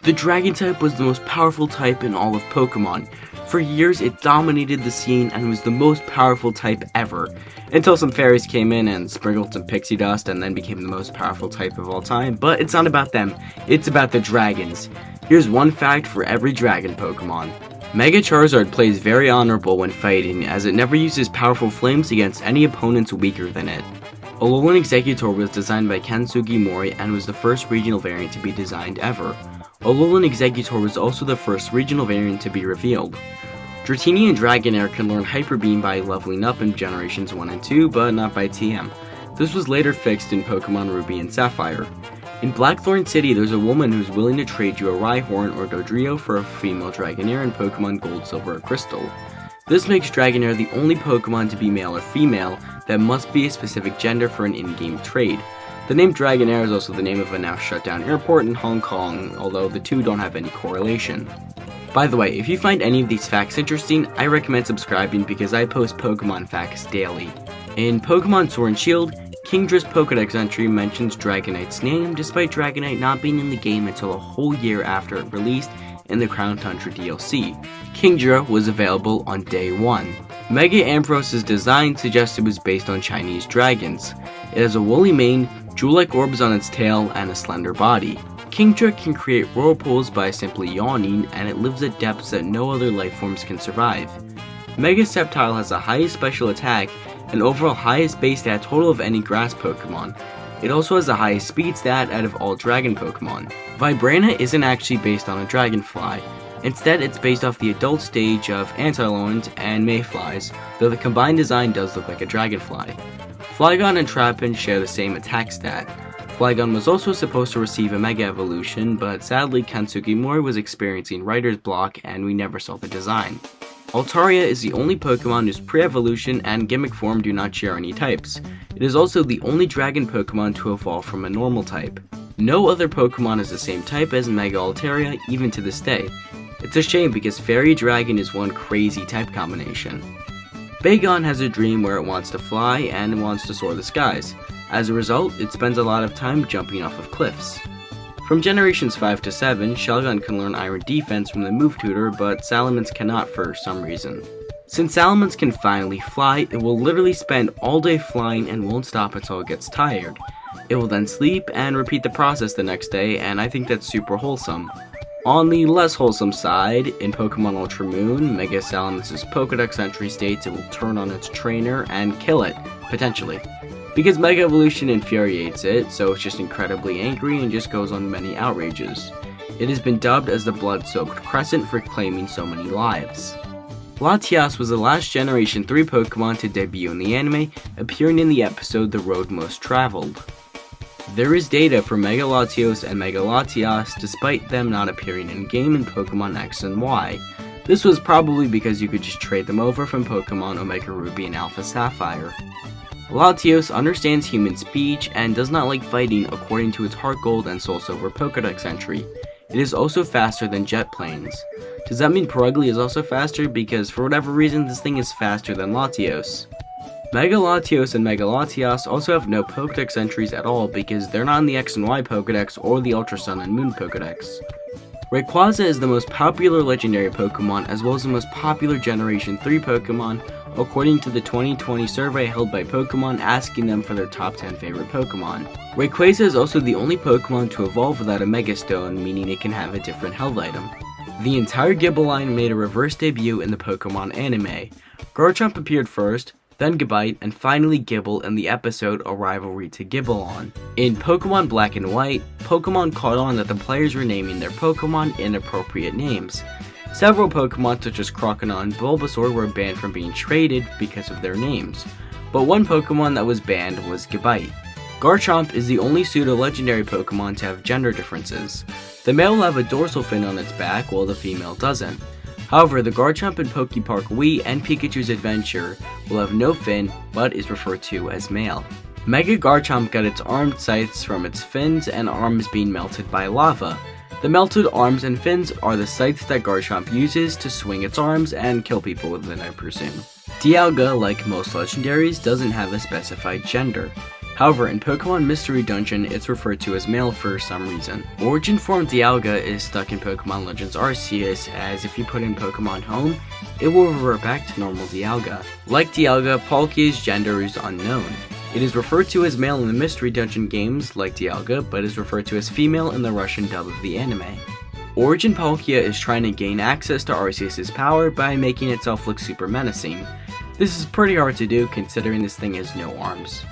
The Dragon type was the most powerful type in all of Pokemon. For years, it dominated the scene and was the most powerful type ever, until some fairies came in and sprinkled some pixie dust and then became the most powerful type of all time. But it's not about them, it's about the dragons. Here's one fact for every dragon Pokemon. Mega Charizard plays very honorable when fighting, as it never uses powerful flames against any opponents weaker than it. Alolan Exeggutor was designed by Ken Sugimori and was the first regional variant to be designed ever. Alolan Exeggutor was also the first regional variant to be revealed. Dratini and Dragonair can learn Hyper Beam by leveling up in Generations 1 and 2, but not by TM. This was later fixed in Pokemon Ruby and Sapphire. In Blackthorn City, there's a woman who's willing to trade you a Rhyhorn or Dodrio for a female Dragonair in Pokemon Gold, Silver, or Crystal. This makes Dragonair the only Pokemon to be male or female that must be a specific gender for an in-game trade. The name Dragonair is also the name of a now shut down airport in Hong Kong, although the two don't have any correlation. By the way, if you find any of these facts interesting, I recommend subscribing because I post Pokemon facts daily. In Pokemon Sword and Shield, Kingdra's Pokédex entry mentions Dragonite's name, despite Dragonite not being in the game until a whole year after it released in the Crown Tundra DLC. Kingdra was available on day 1. Mega Amphrose's design suggests it was based on Chinese dragons. It has a woolly mane, jewel-like orbs on its tail, and a slender body. Kingdra can create whirlpools by simply yawning, and it lives at depths that no other lifeforms can survive. Mega Sceptile has the highest special attack and overall highest base stat total of any grass Pokemon. It also has the highest speed stat out of all dragon Pokemon. Vibrana isn't actually based on a dragonfly. Instead, it's based off the adult stage of Antiloans and Mayflies, though the combined design does look like a dragonfly. Flygon and Trapinch share the same attack stat. Flygon was also supposed to receive a Mega Evolution, but sadly Ken Sugimori was experiencing writer's block and we never saw the design. Altaria is the only Pokemon whose pre-evolution and gimmick form do not share any types. It is also the only dragon Pokemon to evolve from a normal type. No other Pokemon is the same type as Mega Altaria, even to this day. It's a shame because Fairy Dragon is one crazy type combination. Bagon has a dream where it wants to fly and it wants to soar the skies. As a result, it spends a lot of time jumping off of cliffs. From Generations 5 to 7, Shelgon can learn Iron Defense from the Move Tutor, but Salamence cannot for some reason. Since Salamence can finally fly, it will literally spend all day flying and won't stop until it gets tired. It will then sleep and repeat the process the next day, and I think that's super wholesome. On the less wholesome side, in Pokemon Ultra Moon, Mega Salamance's Pokédex entry states it will turn on its trainer and kill it, potentially. Because Mega Evolution infuriates it, so it's just incredibly angry and just goes on many outrages. It has been dubbed as the Blood-Soaked Crescent for claiming so many lives. Latias was the last Generation 3 Pokemon to debut in the anime, appearing in the episode The Road Most Traveled. There is data for Mega Latios and Mega Latias despite them not appearing in-game in Pokemon X and Y. This was probably because you could just trade them over from Pokemon Omega Ruby and Alpha Sapphire. Latios understands human speech and does not like fighting according to its Heart Gold and Soul Silver Pokédex entry. It is also faster than jet planes. Does that mean Perugly is also faster? Because for whatever reason this thing is faster than Latios. Mega Latios and Mega Latias also have no Pokédex entries at all because they're not in the X and Y Pokédex or the Ultra Sun and Moon Pokédex. Rayquaza is the most popular legendary Pokemon as well as the most popular Generation 3 Pokemon, according to the 2020 survey held by Pokemon asking them for their top 10 favorite Pokemon. Rayquaza is also the only Pokemon to evolve without a Mega Stone, meaning it can have a different held item. The entire Gible line made a reverse debut in the Pokemon anime. Garchomp appeared first, then Gabite, and finally Gible in the episode A Rivalry to Gibbelon. In Pokemon Black and White, Pokemon caught on that the players were naming their Pokemon inappropriate names. Several Pokemon such as Croconaw and Bulbasaur were banned from being traded because of their names, but one Pokemon that was banned was Gabite. Garchomp is the only pseudo-legendary Pokemon to have gender differences. The male will have a dorsal fin on its back while the female doesn't. However, the Garchomp in Pokepark Wii and Pikachu's Adventure will have no fin, but is referred to as male. Mega Garchomp got its armed scythes from its fins and arms being melted by lava. The melted arms and fins are the scythes that Garchomp uses to swing its arms and kill people with it, I presume. Dialga, like most legendaries, doesn't have a specified gender. However, in Pokemon Mystery Dungeon, it's referred to as male for some reason. Origin form Dialga is stuck in Pokemon Legends Arceus, as if you put in Pokemon Home, it will revert back to normal Dialga. Like Dialga, Palkia's gender is unknown. It is referred to as male in the Mystery Dungeon games, like Dialga, but is referred to as female in the Russian dub of the anime. Origin Palkia is trying to gain access to Arceus' power by making itself look super menacing. This is pretty hard to do considering this thing has no arms.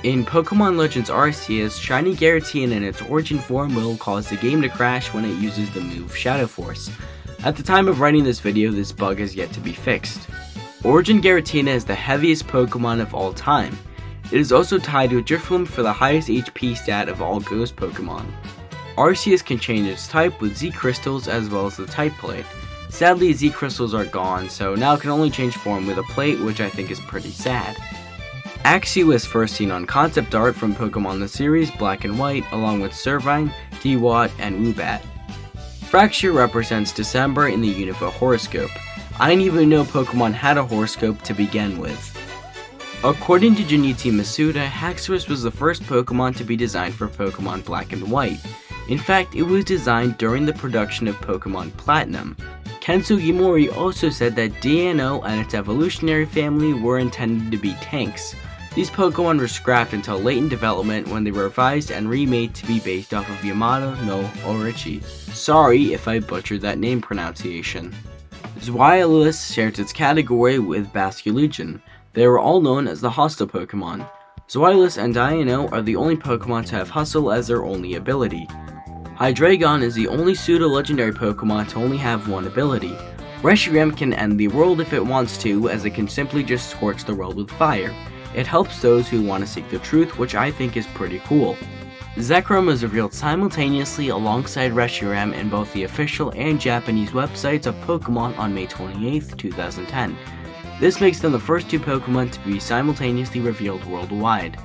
In Pokemon Legends Arceus, shiny Giratina in its origin form will cause the game to crash when it uses the move Shadow Force. At the time of writing this video, this bug is yet to be fixed. Origin Giratina is the heaviest Pokemon of all time. It is also tied to a Drifloon for the highest HP stat of all Ghost Pokemon. Arceus can change its type with Z Crystals as well as the Type Plate. Sadly, Z Crystals are gone, so now it can only change form with a plate, which I think is pretty sad. Axew was first seen on concept art from Pokemon the series Black and White, along with Servine, Dewott, and Woobat. Fracture represents December in the Unova horoscope. I didn't even know Pokemon had a horoscope to begin with. According to Junichi Masuda, Haxorus was the first Pokemon to be designed for Pokemon Black and White. In fact, it was designed during the production of Pokemon Platinum. Ken Sugimori also said that Dino and its evolutionary family were intended to be tanks. These Pokemon were scrapped until late in development when they were revised and remade to be based off of Yamato no Orochi. Sorry if I butchered that name pronunciation. Zweilous shares its category with Basculegion. They were all known as the Hostile Pokemon. Zweilous and Dino are the only Pokemon to have Hustle as their only ability. Hydreigon is the only pseudo-legendary Pokemon to only have one ability. Reshiram can end the world if it wants to, as it can simply just scorch the world with fire. It helps those who want to seek the truth, which I think is pretty cool. Zekrom was revealed simultaneously alongside Reshiram in both the official and Japanese websites of Pokemon on May 28, 2010. This makes them the first two Pokemon to be simultaneously revealed worldwide.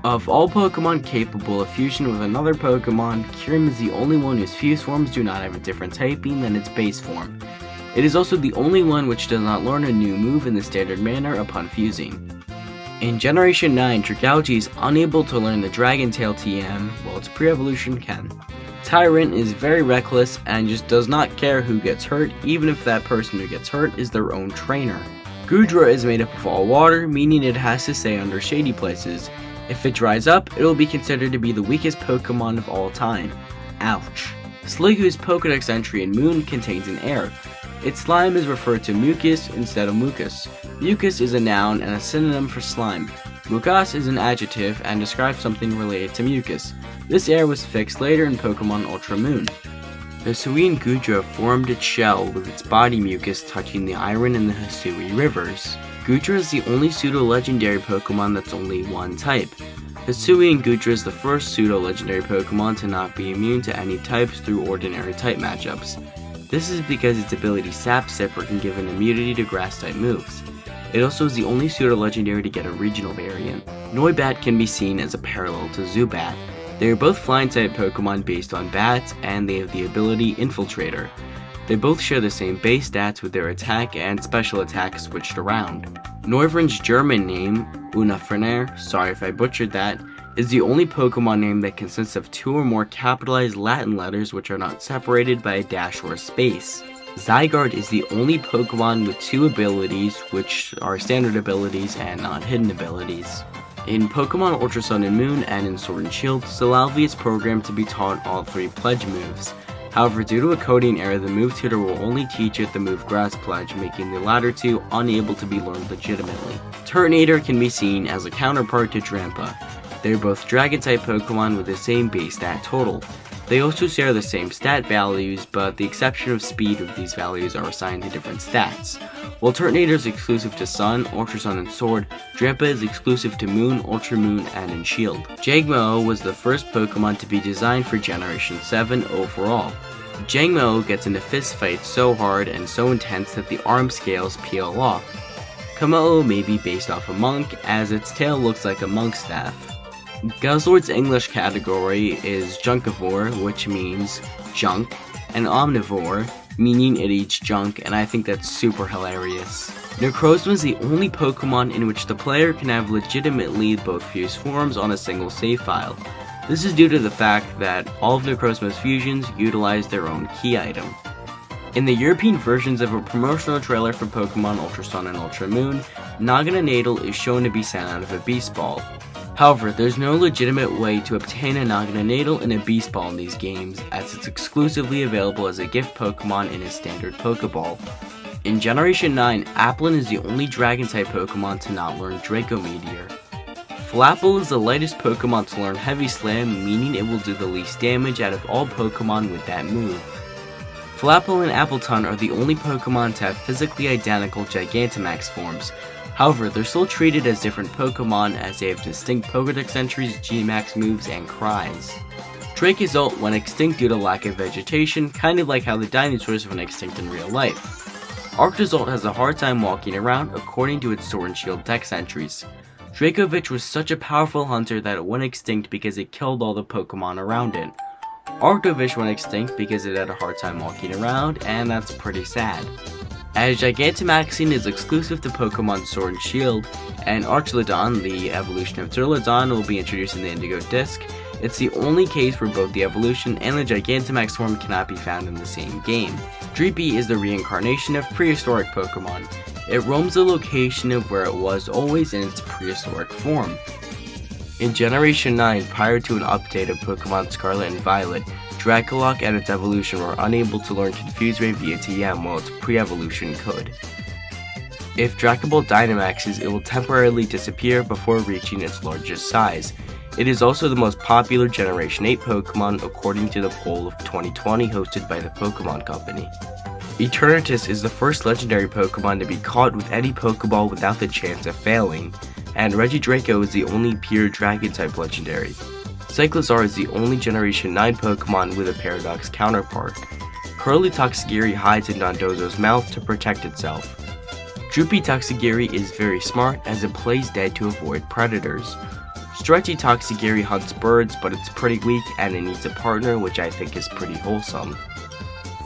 Of all Pokemon capable of fusion with another Pokemon, Kyurem is the only one whose fused forms do not have a different typing than its base form. It is also the only one which does not learn a new move in the standard manner upon fusing. In Generation 9, Dragalge is unable to learn the Dragon Tail TM, while its pre-evolution can. Tyrant is very reckless and just does not care who gets hurt, even if that person who gets hurt is their own trainer. Goodra is made up of all water, meaning it has to stay under shady places. If it dries up, it will be considered to be the weakest Pokemon of all time. Ouch. Sliggoo's Pokedex entry in Moon contains an error. Its slime is referred to mucus instead of mucus. Mucus is a noun and a synonym for slime. Mucus is an adjective and describes something related to mucus. This error was fixed later in Pokemon Ultra Moon. Hisuian Goodra formed its shell with its body mucus touching the Iron and the Hisui rivers. Goodra is the only pseudo-legendary Pokemon that's only one type. Hisuian Goodra is the first pseudo-legendary Pokemon to not be immune to any types through ordinary type matchups. This is because its ability Sap Sipper can give an immunity to grass-type moves. It also is the only pseudo-legendary to get a regional variant. Noibat can be seen as a parallel to Zubat. They are both flying-type Pokemon based on bats, and they have the ability Infiltrator. They both share the same base stats with their attack and special attack switched around. Noivern's German name, Unafrener, sorry if I butchered that, is the only Pokemon name that consists of two or more capitalized Latin letters which are not separated by a dash or a space. Zygarde is the only Pokemon with two abilities, which are standard abilities and not hidden abilities. In Pokemon Ultra Sun and Moon and in Sword and Shield, Salalvi is programmed to be taught all three Pledge moves. However, due to a coding error, the move tutor will only teach it the move Grass Pledge, making the latter two unable to be learned legitimately. Turtonator can be seen as a counterpart to Drampa. They are both Dragon-type Pokemon with the same base stat total. They also share the same stat values, but the exception of speed of these values are assigned to different stats. While Turtonator is exclusive to Sun, Ultra Sun, and Sword, Drampa is exclusive to Moon, Ultra Moon, and in Shield. Jangmo was the first Pokemon to be designed for Generation 7 overall. Jangmo gets into fistfights so hard and so intense that the arm scales peel off. Kommo may be based off a monk, as its tail looks like a monk's staff. Guzzlord's English category is Junkivore, which means junk, and Omnivore, meaning it eats junk, and I think that's super hilarious. Necrozma is the only Pokemon in which the player can have legitimately both fused forms on a single save file. This is due to the fact that all of Necrozma's fusions utilize their own key item. In the European versions of a promotional trailer for Pokemon Ultra Sun and Ultra Moon, Naganadel is shown to be sent out of a Beast Ball. However, there's no legitimate way to obtain a Naganadel and a Beast Ball in these games, as it's exclusively available as a gift Pokemon in a standard Pokeball. In Generation 9, Applin is the only Dragon-type Pokemon to not learn Draco Meteor. Flapple is the lightest Pokemon to learn Heavy Slam, meaning it will do the least damage out of all Pokemon with that move. Flapple and Appletun are the only Pokemon to have physically identical Gigantamax forms. However, they're still treated as different Pokemon as they have distinct Pokedex entries, Gmax moves, and cries. Dracozolt went extinct due to lack of vegetation, kind of like how the dinosaurs went extinct in real life. Arctozolt has a hard time walking around according to its Sword and Shield Dex entries. Dracovic was such a powerful hunter that it went extinct because it killed all the Pokemon around it. Arctovish went extinct because it had a hard time walking around, and that's pretty sad. As Gigantamaxing is exclusive to Pokemon Sword and Shield, and Archlodon, the evolution of Durlodon, will be introduced in the Indigo Disc, it's the only case where both the evolution and the Gigantamax form cannot be found in the same game. Dreepy is the reincarnation of Prehistoric Pokemon. It roams the location of where it was always in its prehistoric form. In Generation 9, prior to an update of Pokemon Scarlet and Violet, Dracolock and its evolution were unable to learn Confuse Ray via TM while its pre-evolution could. If Dracoball Dynamaxes, it will temporarily disappear before reaching its largest size. It is also the most popular Generation 8 Pokemon according to the poll of 2020 hosted by the Pokemon Company. Eternatus is the first legendary Pokemon to be caught with any Pokeball without the chance of failing, and Regidraco is the only pure Dragon-type legendary. Cyclizar is the only Generation 9 Pokemon with a Paradox counterpart. Curly Toxagiri hides in Dondozo's mouth to protect itself. Droopy Toxagiri is very smart as it plays dead to avoid predators. Stretchy Toxagiri hunts birds, but it's pretty weak and it needs a partner, which I think is pretty wholesome.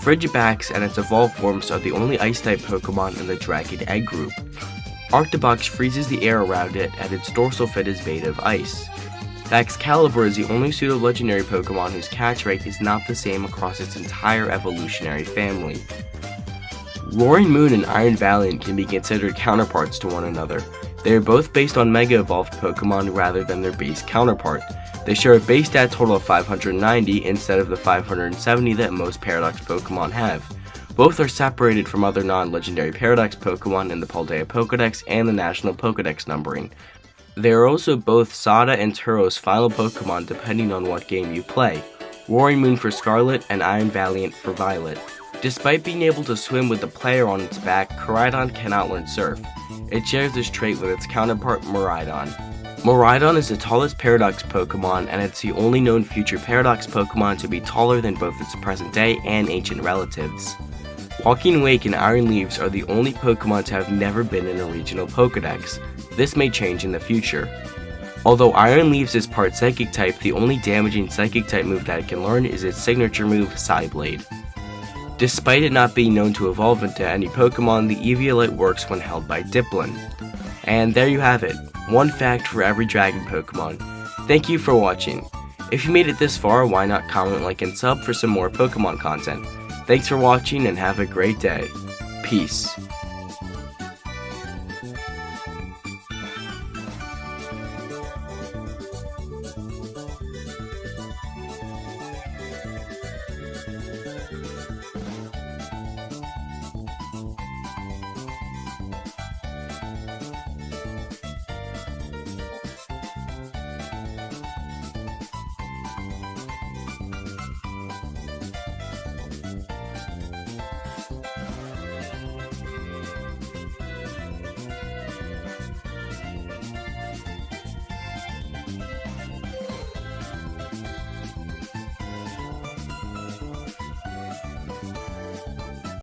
Frigibax and its evolved forms are the only Ice-type Pokemon in the Dragon Egg group. Arctobox freezes the air around it and its dorsal fin is made of ice. Baxcalibur is the only pseudo-legendary Pokemon whose catch rate is not the same across its entire evolutionary family. Roaring Moon and Iron Valiant can be considered counterparts to one another. They are both based on Mega Evolved Pokemon rather than their base counterpart. They share a base stat total of 590 instead of the 570 that most Paradox Pokemon have. Both are separated from other non-legendary Paradox Pokemon in the Paldea Pokedex and the National Pokedex numbering. They are also both Sada and Turo's final Pokemon depending on what game you play, Roaring Moon for Scarlet and Iron Valiant for Violet. Despite being able to swim with the player on its back, Koraidon cannot learn Surf. It shares this trait with its counterpart Miraidon. Miraidon is the tallest Paradox Pokemon, and it's the only known future Paradox Pokemon to be taller than both its present day and ancient relatives. Walking Wake and Iron Leaves are the only Pokemon to have never been in a regional Pokedex. This may change in the future. Although Iron Leaves is part Psychic type, the only damaging Psychic type move that it can learn is its signature move, Psyblade. Despite it not being known to evolve into any Pokemon, the Eviolite works when held by Dipplin. And there you have it, one fact for every Dragon Pokemon. Thank you for watching. If you made it this far, why not comment, like, and sub for some more Pokemon content. Thanks for watching and have a great day. Peace.